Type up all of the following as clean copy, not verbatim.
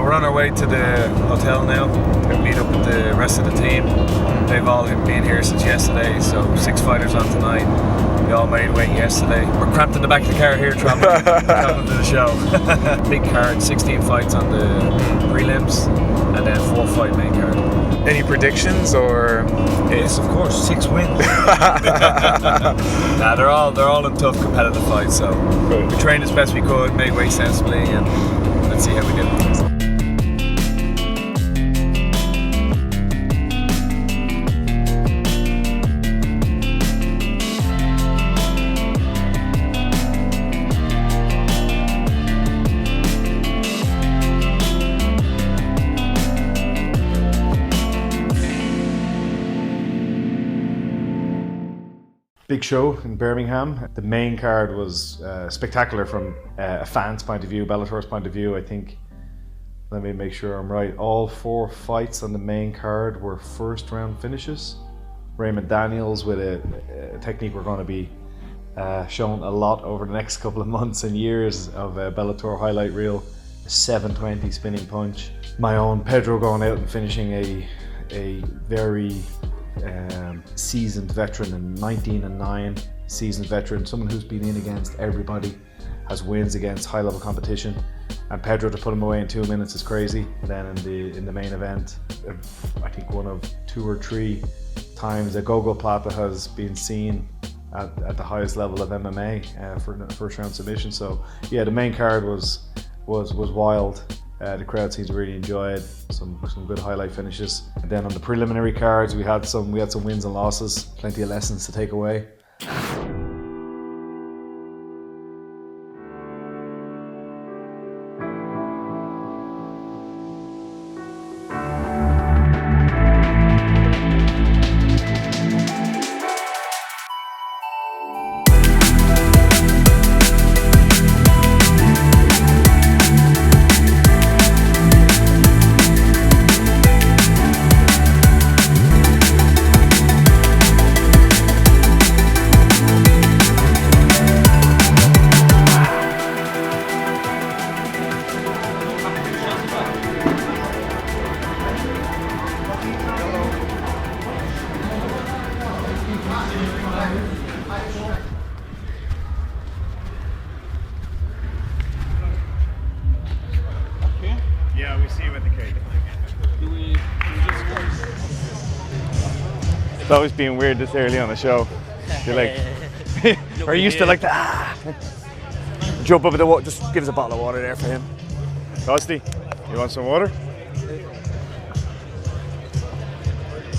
we're on our way to the hotel now. We'll meet up with the rest of the team. They've all been here since yesterday, so 6 fighters on tonight. We all made weight yesterday. We're cramped in the back of the car here traveling to the show. Big card, 16 fights on the prelims, and then 4-fight main card. Any predictions or? Yes, of course, 6 wins. Nah, they're all in tough competitive fights, so we trained as best we could, made weight sensibly, and let's see how we do. Big show in Birmingham. The main card was spectacular from a fan's point of view, Bellator's point of view. I think, let me make sure I'm right, all 4 fights on the main card were first round finishes. Raymond Daniels with a technique we're going to be shown a lot over the next couple of months and years of Bellator highlight reel, a 720 spinning punch. My own Pedro going out and finishing a very seasoned veteran, and 19-9 seasoned veteran, someone who's been in against everybody, has wins against high level competition, and Pedro to put him away in 2 minutes is crazy. And then in the main event, I think one of 2 or 3 times that Gogoplata has been seen at the highest level of MMA for the first round submission. So yeah, the main card was wild. The crowd seems to really enjoy it. Some good highlight finishes. And then on the preliminary cards, we had some wins and losses. Plenty of lessons to take away. Yeah, we see you at the cake. It's always been weird this early on the show. You're like, are you used to like jump up at the water? Just give us a bottle of water there for him. Costy, you want some water?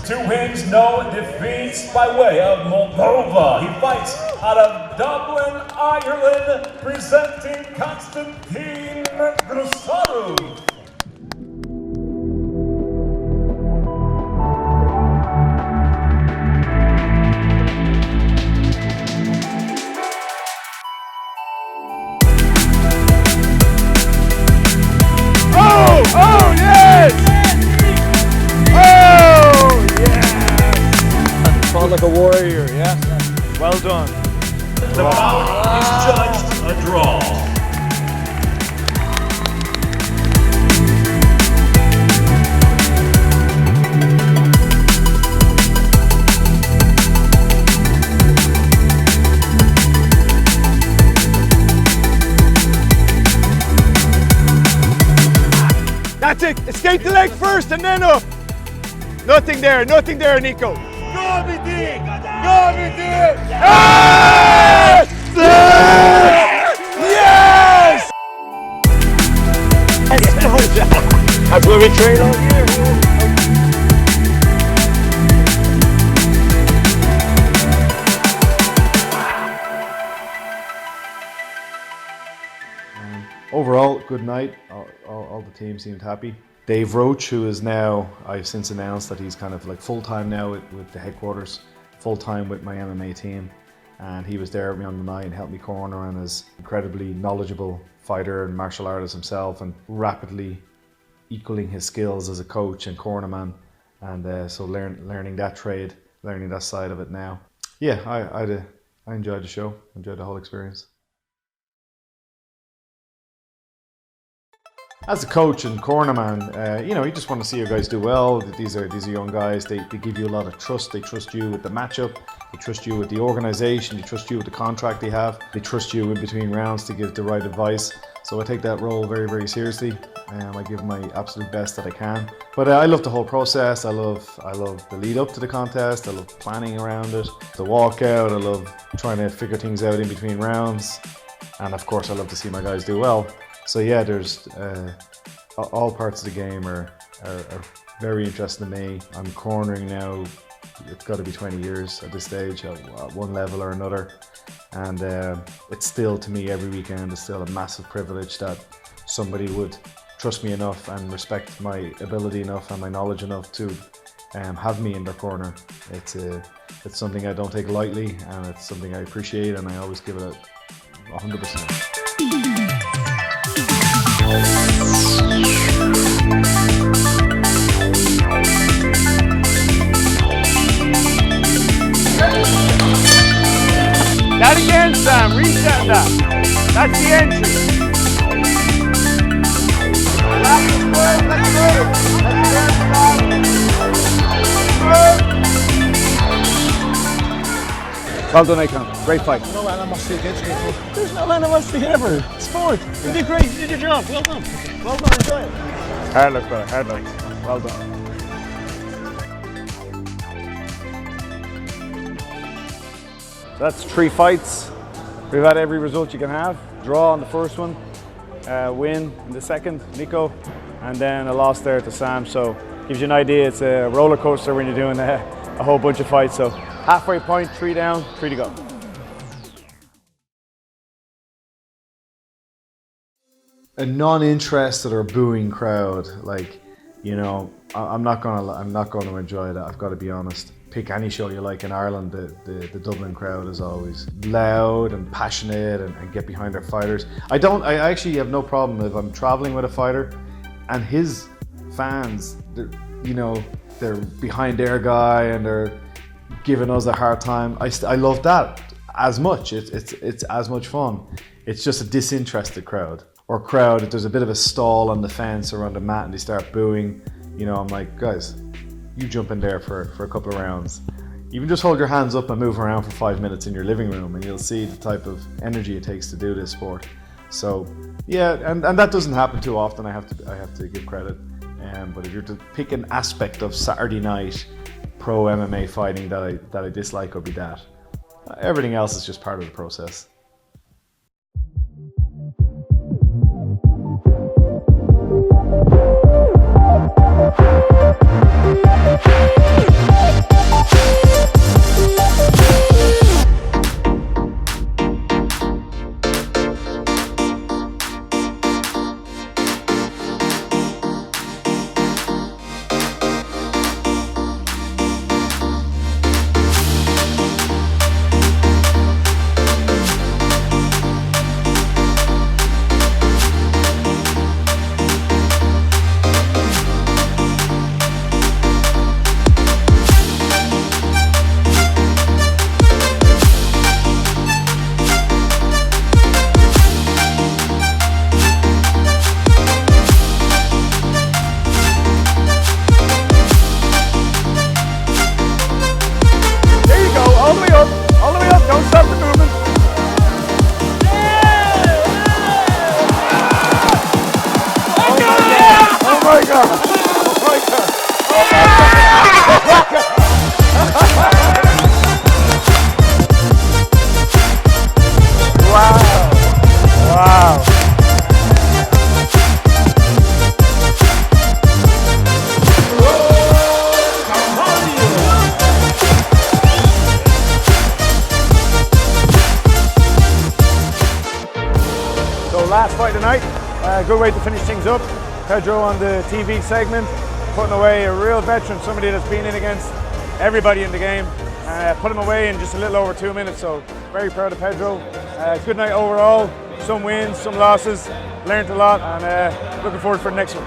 2 wins, no defeats by way of Moldova. He fights out of Dublin, Ireland, presenting Konstantin Grusaru. Oh yes! Oh yes! Fought like a warrior, yeah. Well done. The bout is judged a draw. That's it. Escape the leg first and then up. Nothing there, Nico. Go, BD! Go, BD! Yes! Yes! That's where we train all year. Overall, good night. All the team seemed happy. Dave Roach, who is now, I've since announced that he's kind of like full-time now with the headquarters, full-time with my MMA team. And he was there with me on the night and helped me corner, and is incredibly knowledgeable fighter and martial artist himself, and rapidly equaling his skills as a coach and cornerman. And so learning that trade, learning that side of it now. Yeah, I enjoyed the show, enjoyed the whole experience. as a coach and cornerman, you know, you just want to see your guys do well. These are young guys. They give you a lot of trust. They trust you with the matchup. They trust you with the organisation. They trust you with the contract they have. They trust you in between rounds to give the right advice. So I take that role very, very seriously. I give my absolute best that I can. But I love the whole process. I love the lead up to the contest. I love planning around it. The walkout. I love trying to figure things out in between rounds. And of course, I love to see my guys do well. So yeah, there's all parts of the game are very interesting to me. I'm cornering now. It's got to be 20 years at this stage, at one level or another. And it's still, to me, every weekend is still a massive privilege that somebody would trust me enough and respect my ability enough and my knowledge enough to have me in their corner. It's something I don't take lightly, and it's something I appreciate, and I always give it 100%. That again, Sam. Reset that. That's the entry. Let's go. Well done, Icon. Great fight. No animosity against you. There's no animosity ever. Sport. You did great. You did your job. Well done. Well done. Enjoy it. Hard luck, brother. Hard luck. Well done. So that's 3 fights. We've had every result you can have. Draw on the first one, win in the second, Nico, and then a loss there to Sam. So gives you an idea. It's a roller coaster when you're doing a whole bunch of fights. So halfway point, 3 down, 3 to go. A non-interested or booing crowd, like, you know, I'm not gonna enjoy that. I've got to be honest. Pick any show you like in Ireland. The Dublin crowd is always loud and passionate and get behind their fighters. I actually have no problem if I'm traveling with a fighter and his fans, they're behind their guy and they're giving us a hard time. I love that as much. It's as much fun. It's just a disinterested crowd, or crowd if there's a bit of a stall on the fence or on the mat and they start booing. You know, I'm like, guys, you jump in there for a couple of rounds. Even just hold your hands up and move around for 5 minutes in your living room and you'll see the type of energy it takes to do this sport. So yeah, and that doesn't happen too often, I have to give credit. But if you're to pick an aspect of Saturday night pro MMA fighting that I dislike, would be that. Everything else is just part of the process. Last fight tonight, good way to finish things up. Pedro on the TV segment, putting away a real veteran, somebody that's been in against everybody in the game. Put him away in just a little over 2 minutes, so very proud of Pedro. Good night overall, some wins, some losses, learned a lot, and looking forward for the next one.